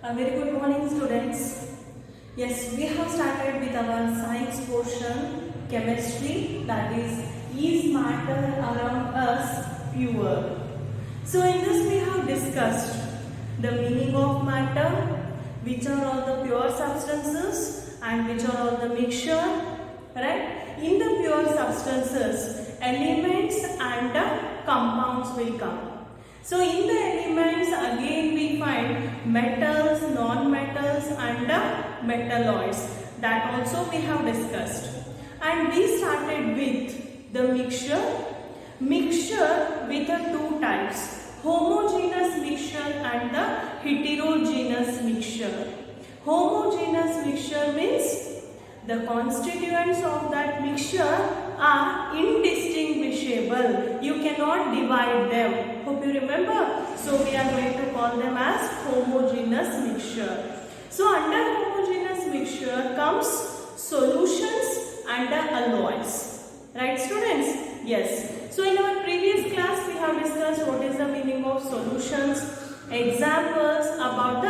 A very good morning, students. Yes, we have started with our science portion, chemistry, that is matter around us pure? So in this we have discussed the meaning of matter, which are all the pure substances and which are all the mixture, right? In the pure substances, elements and compounds will come. So in the elements again we find metals, non-metals and metalloids, that also we have discussed. And we started with the mixture with the two types, homogeneous mixture and the heterogeneous mixture. Homogeneous mixture means the constituents of that mixture are indistinguishable. You cannot divide them. Hope you remember. So we are going to call them as homogeneous mixture. So under homogeneous mixture comes solutions and alloys. Right, students? Yes. So in our previous class we have discussed what is the meaning of solutions, examples about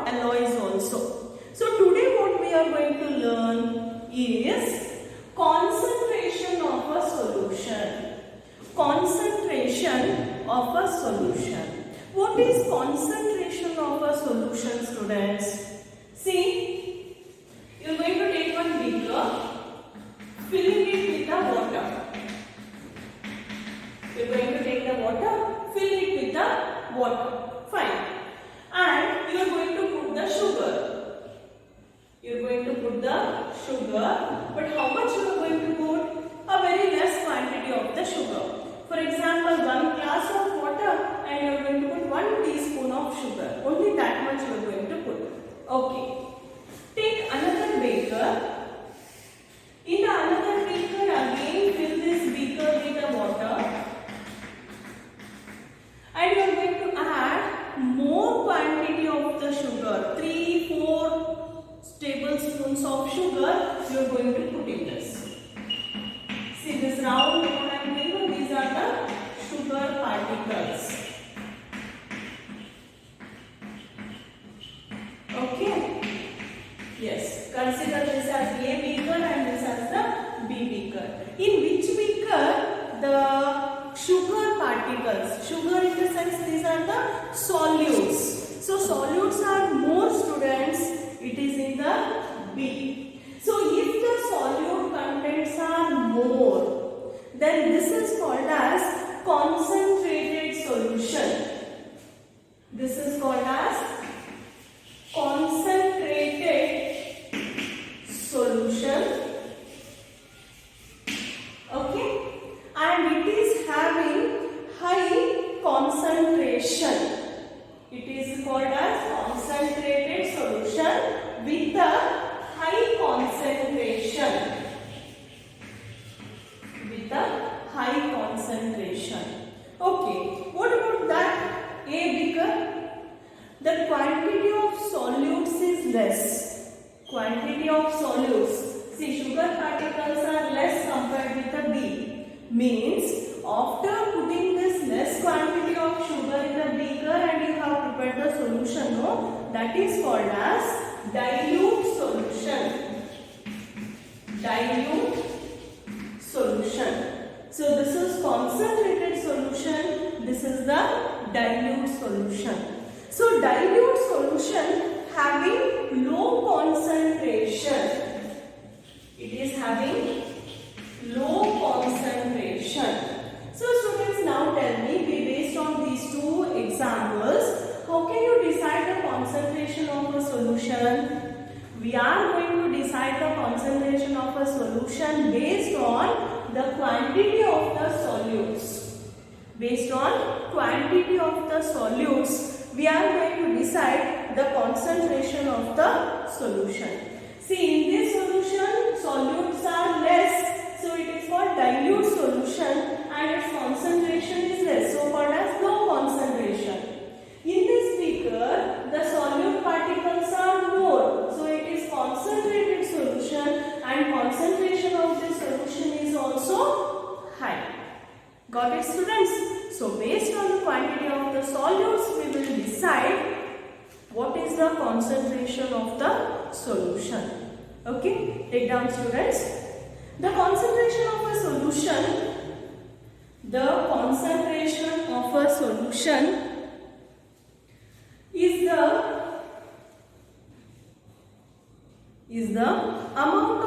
alloys also. So today what we are going to learn is concentration of a solution. Concentration of a solution. What is concentration of a solution, students? See, you are going to take one beaker, filling it with the water. You are going to take the water, fill it with the water. Fine. And you are going to put the sugar. You are going to put the sugar, but how much you are going to put? A very less quantity of the sugar. For example, 1 glass of water and you are going to put 1 teaspoon of sugar. Only that much you are going to put. Okay. Take another beaker. In another beaker again fill this beaker with the water. And you are going to add more quantity of the sugar. 3-4 tablespoons of sugar you are going to put in this. See this round what I am doing, these are the sugar particles. Okay. Yes. Consider this as A beaker and this as the B beaker. In which beaker the sugar particles, sugar in the sense these are the solutes. So solutes are more, students, it is in the B. So if the solute contents are more, then this is called as concentrated solution. This is called as concentrated solution. Okay, and it is having high concentration. It is called as concentrated solution with the high concentration. With the high concentration. Okay, what about that A beaker? The quantity of solutes is less. Quantity of solutes. See, sugar particles are less compared with the B. Means after putting this less quantity of sugar in the beaker and you have prepared the solution, no? That is called as dilute solution. Dilute solution. So this is concentrated solution. This is the dilute solution. So dilute solution having low concentration. It is having low concentration. So students, now tell me, based on these two examples, how can you decide the concentration of a solution? We are going to decide the concentration of a solution based on the quantity of the solutes. Based on quantity of the solutes, we are going to decide the concentration of the solution. See, in this solution, solutes are less, so it is called dilute solution and its concentration is less, so called as low concentration. In this beaker, the solute particles are more, so it is concentrated solution and concentration of this solution is also high. Got it, students? So based on the quantity of the solutes, we will decide what is is the concentration of the solution? Okay, take down students. The concentration of a solution, is the amount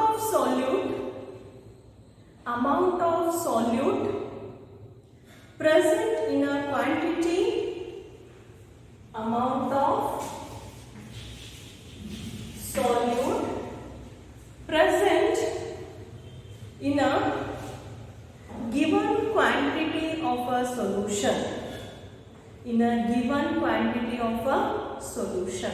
of solute present in a quantity, amount of solute present in a given quantity of a solution, in a given quantity of a solution.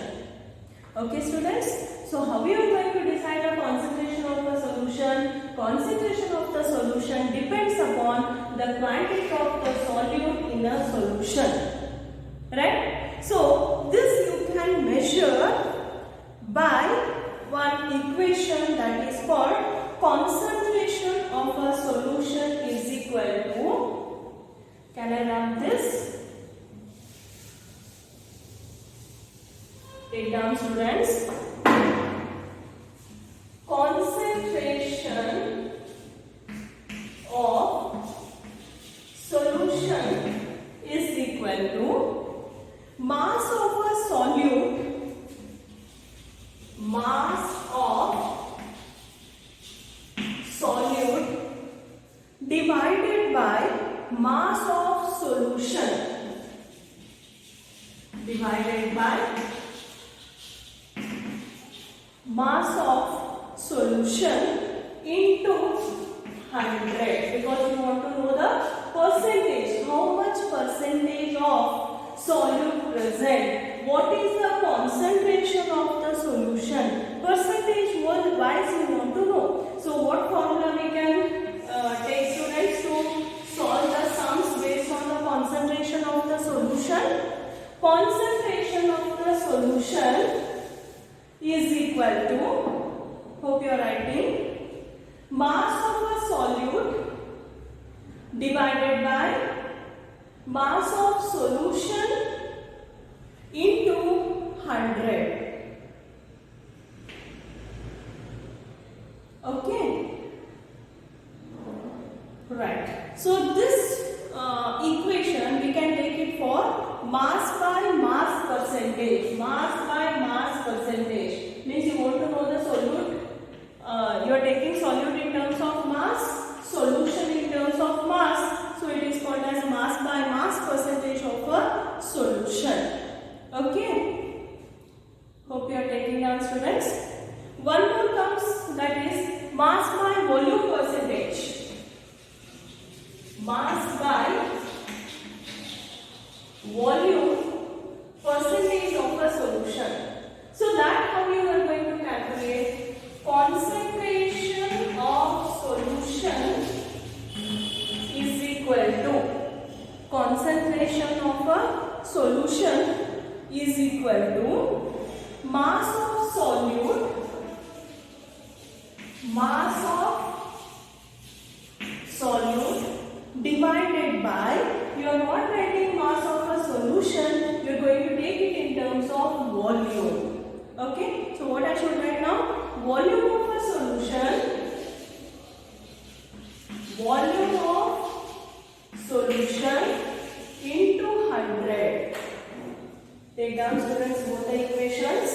Okay students, so how we are going to decide the concentration of a solution? Concentration of the solution depends upon the quantity of the solute in a solution, right? So this you can measure by one equation that is called concentration of a solution is equal to, can I write this? Take down students. Concentration of solution is equal to mass of a solute, divided by mass of solution, divided by mass of solution into 100, because you want to know the percentage, how much percentage of solute present, what is the concentration of the solution, percentage wise you want to know. So what formula we can take students to solve the sums based on the concentration of the solution? Concentration of the solution is equal to, hope you are writing, mass of a solute divided by mass of solution into 100. Okay, right. So this equation we can take it for mass by mass percentage. Mass by mass percentage means you want to know the solute. You are taking solute in terms of mass, solution in terms of mass. So it is called as mass by mass percentage of a solution. Okay. Hope you are taking down students. One more comes, that is mass by volume percentage. Mass by volume percentage of a solution. So that how you are going to calculate concentration of solution is equal to, concentration of a solution is equal to mass of solute, divided by, you are not writing mass of a solution, you are going to take it in terms of volume. Okay, so what I should write now? Volume of a solution, volume of solution into 100. Take down students both the equations.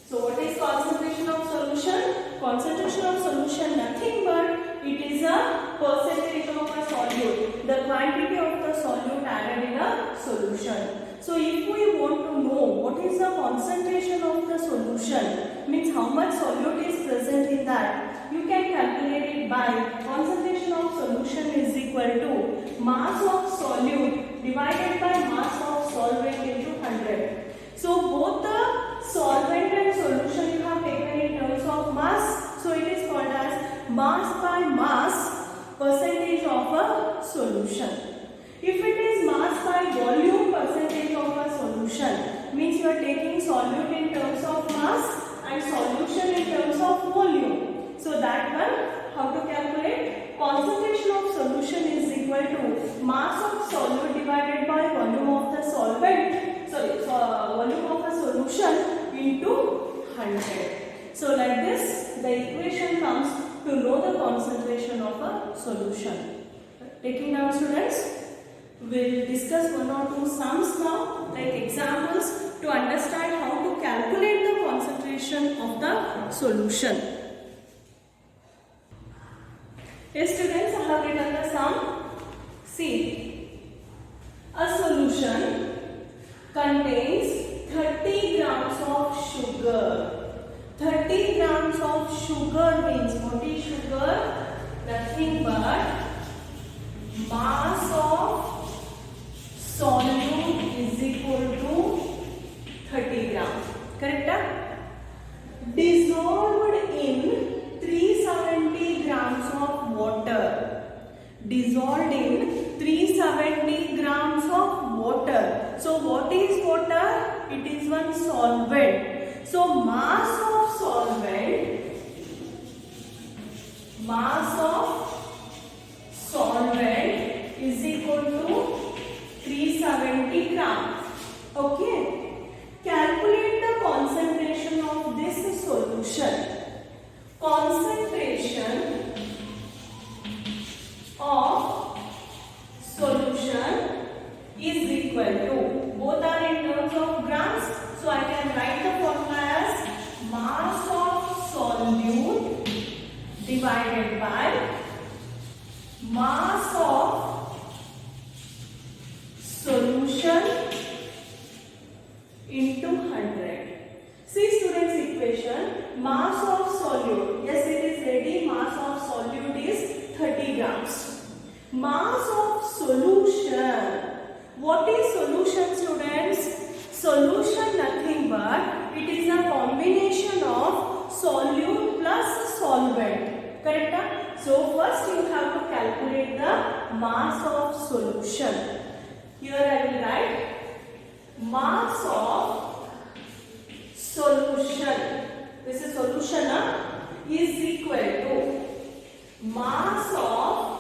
So what is concentration of solution? Concentration of solution nothing but it is a percentage of a solute, the quantity of the solute added in a solution. So if we want to know what is the concentration of the solution, means how much solute is present in that, you can calculate it by concentration of solution is equal to mass of solute divided by mass of solvent into 100. So both the solvent and solution you have taken in terms of mass, so it is called as mass by mass percentage of a solution. If it is mass by volume percentage of a solution, means you are taking solute in terms of mass and solution in terms of volume. So that one, how to calculate? Concentration of solution is equal to mass of solute divided by volume of the solvent, volume of a solution solution. Taking down, students, we'll discuss one or two sums now, like examples, to understand how to calculate the concentration of the solution. Yes, students, I have written the sum. See, a solution contains 30 grams of sugar. 30 grams of sugar means what is sugar? Nothing but mass of solute is equal to 30 grams. Correct? Dissolved in 370 grams of water. Dissolved in 370 grams of water. So what is water? It is one solvent. So mass of solvent is equal to 370 grams. Okay. Calculate the concentration of this solution. Concentration of solution is equal to, both are in terms of grams, so I can write the formula as mass of solute divided by mass of solution into 100. See, students, equation, mass of solute, yes, it is ready, mass of solute is 30 grams. Mass of solution, what is solution, students? Solution nothing but it is a combination of solute plus solvent. Correct? So first you have to calculate the mass of solution. Here I will write mass of solution. This is solution is equal to mass of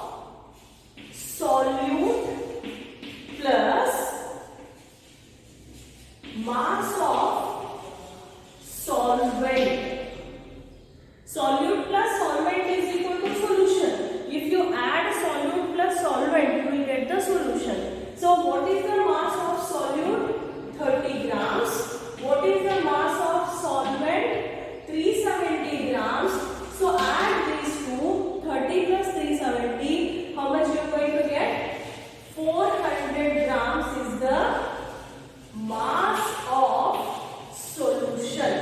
solute plus mass of solvent. Solute plus solvent is equal to solution. If you add solute plus solvent, you will get the solution. So what is the mass of solute? 30 grams. What is the mass of solvent? 370 grams. So add these two, 30 plus 370. How much you are going to get? 400 grams is the mass of solution.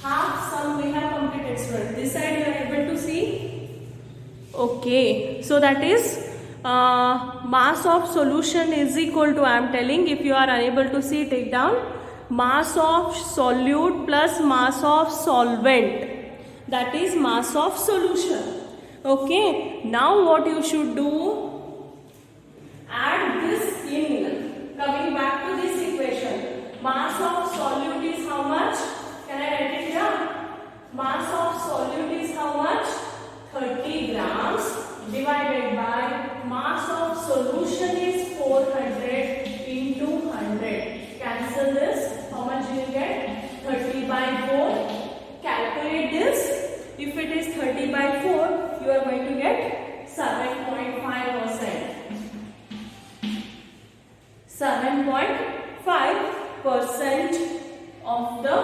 Half sum we have completed, students. This side you are able to see? Okay. So that is mass of solution is equal to, I am telling, if you are unable to see, take down mass of solute plus mass of solvent. That is mass of solution. Okay. Now what you should do? Add this in. Coming back to this equation. Mass of solute is how much? Can I write it down? Mass of solute is how much? 30 grams divided by mass of solution is 400 into 100. Cancel this. How much you will get? 30 by 4. Calculate this. If it is 30 by 4, you are going to get 7.5%. 7.5% of the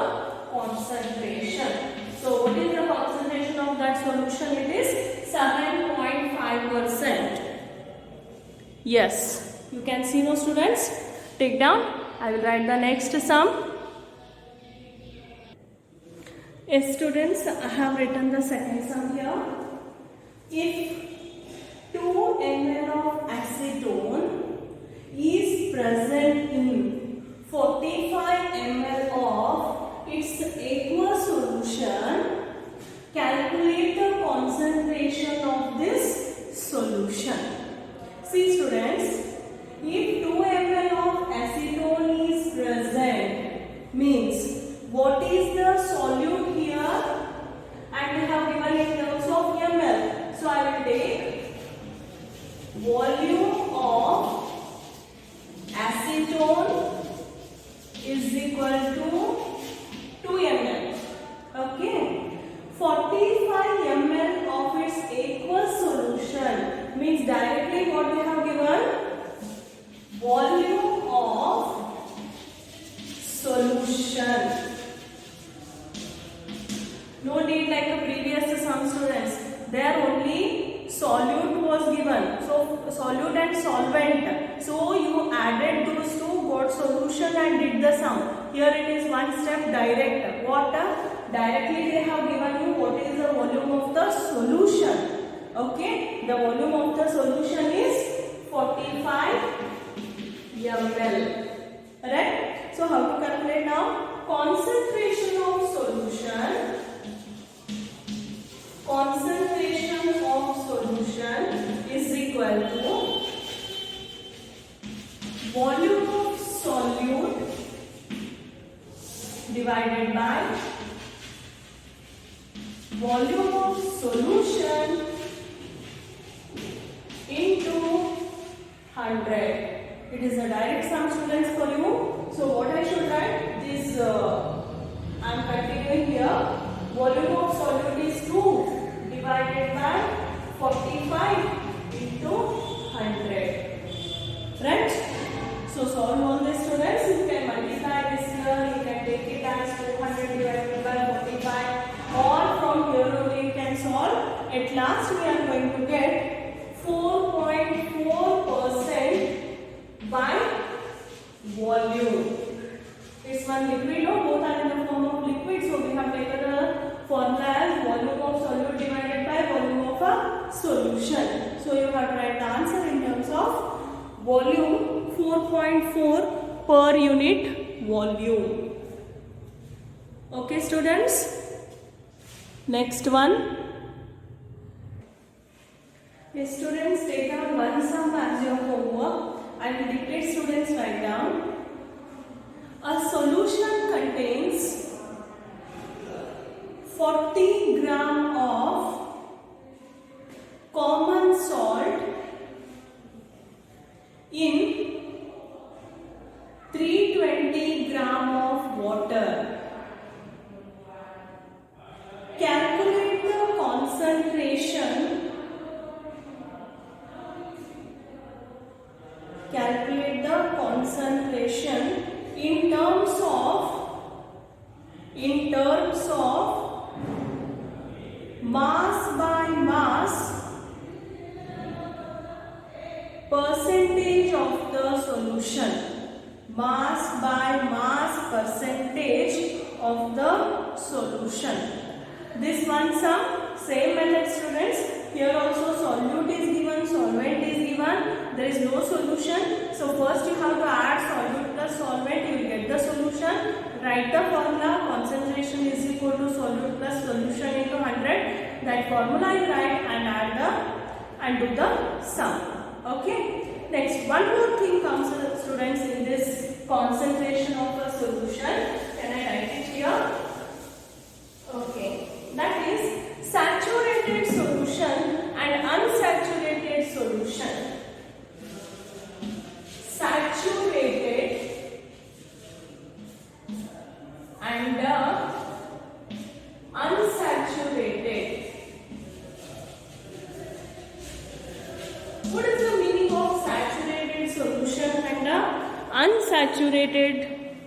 concentration. So what is the concentration of that solution? It is 7.5%. Yes, you can see, no, students. Take down. I will write the next sum. Yes, students, I have written the second sum here. If 2 ml of acetone is present in 45 ml of its aqueous solution, calculate the concentration of this solution. See, students, if 2 ml of acetone is present, means what is the solute here? And we have given in terms of ml. So I will take volume of acetone is equal to 2 ml. Okay. 45 ml of its aqueous volume of solution. No need like the previous some students. There only solute was given. So solute and solvent. So you added those two, got solution and did the sum. Here it is one step direct. What? Directly they have given you what is the volume of the solution. Okay. The volume of the solution is 45 ml. Right? So how to calculate now? Concentration of solution. Concentration of solution is equal to volume of solute divided by volume of solution into 100. It is a direct sum, students, for you. So what I should write? This I am continuing here. Volume of solute is 2 divided by 45 into 100. Right? So solve all this, students. You can multiply this here. You can take it as 200 divided by 45. Or from here only you can solve. At last we are going to get 4.4% by volume. It's one liquid, no? Both are in the form of liquid. So we have taken a formula as volume of solute divided by volume of a solution. So you have to write the answer in terms of volume 4.4 per unit volume. Okay, students. Next one. Yes, students, take down one sum as your homework. I will dictate, students write down. A solution contains 40 gram of common salt in 320 gram of water. Calculate the concentration. Calculate the concentration in terms of mass by mass percentage of the solution. Mass by mass percentage of the solution. This one sum, same method, students. Here also solute is given, solvent is given. There is no solution. So first you have to add solute plus solvent. You will get the solution. Write the formula. Concentration is equal to solute plus solution into 100. That formula you write and add and do the sum. Okay. Next, one more thing comes, students, in this concentration of a solution. Can I write it here? Okay. That is saturated solution and unsaturated solution. Saturated and unsaturated. What is the meaning of saturated solution and unsaturated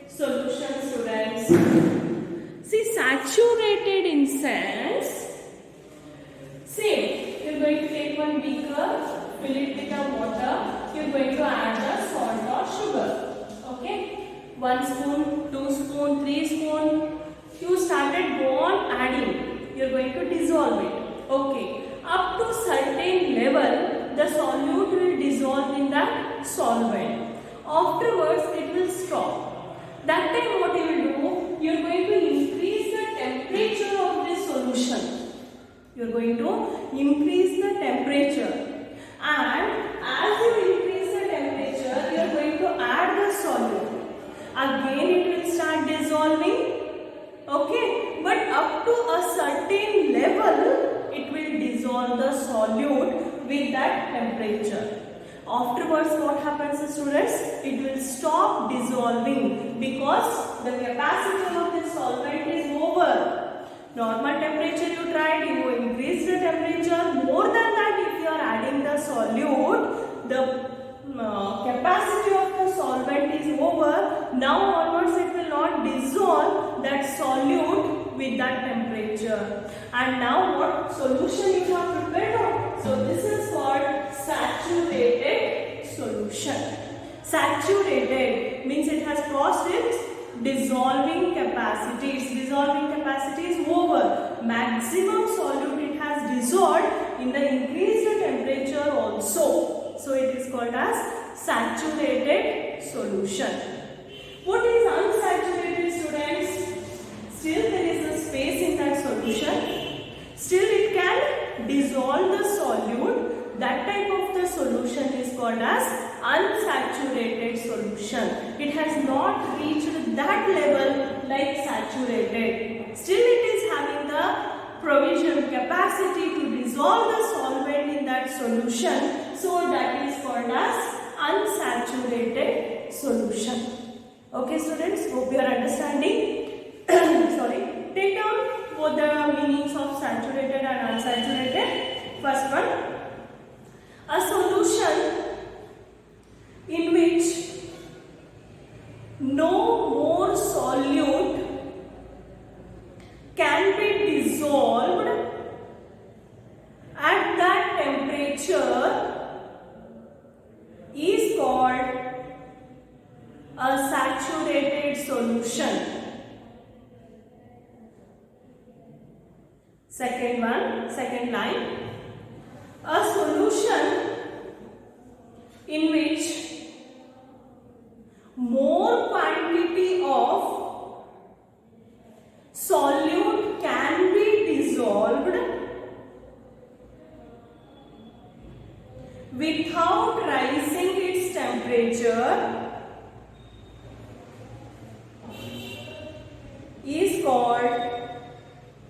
solution, students? See, saturated in sense, say you are going to take one beaker, fill it with the water, you are going to add the salt or sugar. Okay, 1 spoon, 2 spoon, 3 spoon. You started go on adding. You are going to dissolve it. Okay, up to certain level, the solute will dissolve in that solvent. Afterwards, it will stop. That time, what you will do? You are going to increase the temperature of this solution. You are going to increase the temperature, and as you increase the temperature, you are going to add the solute. Again, it will start dissolving. Okay, but up to a certain level, it will dissolve the solute with that temperature. Afterwards, what happens, students? It will stop dissolving because the capacity of this solvent is over. Normal temperature you tried, you increase the temperature. More than that, if you are adding the solute, the capacity of the solvent is over, now onwards it will not dissolve that solute with that temperature. And now what solution you have prepared on? So this is called saturated solution. Saturated means it has crossed its dissolving capacity. Its dissolving capacity is over. Maximum solute it has dissolved in the increased temperature also. So it is called as saturated solution. What is unsaturated, students? Still there is a space in that solution. Still it can dissolve the solute. That type of the solution is called as unsaturated solution. It has not reached that level like saturated. Still it is having the provision capacity to dissolve the solvent in that solution. So that is called as unsaturated solution. Okay students, hope you are understanding. Sorry. Take down both the meanings of saturated and unsaturated. First one. A solution in which no more solute can be dissolved at that temperature is called a saturated solution. Second one, second line. A solution in which more quantity of solute can be dissolved without rising its temperature is called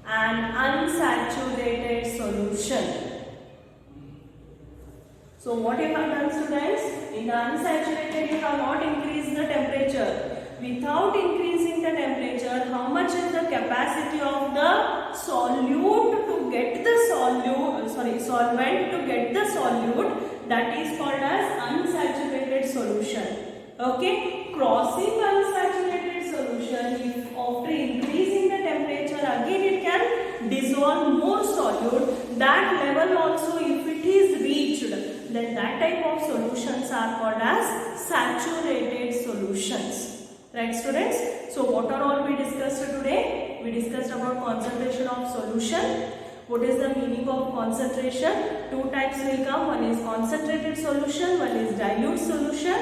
an unsaturated solution. So what you have done, students? In the unsaturated, you have not increased the temperature. Without increasing the temperature, how much is the capacity of the solute to get the solvent to get the solute? That is called as unsaturated solution. Okay, crossing unsaturated solution, if after increasing the temperature again it can dissolve more solute. That level also, if it is reached, then that type of solutions are called as saturated solutions. Right students? So what are all we discussed today? We discussed about concentration of solution. What is the meaning of concentration? Two types will come. One is concentrated solution, one is dilute solution.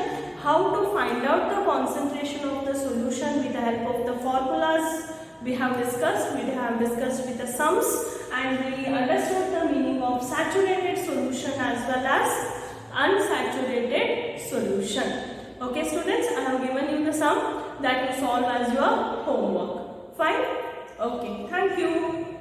How to find out the concentration of the solution with the help of the formulas we have discussed. We have discussed with the sums, and we understood the meaning of saturated solution as well as unsaturated solution. Okay students, I have given you the sum that you solve as your homework. Fine? Okay, thank you.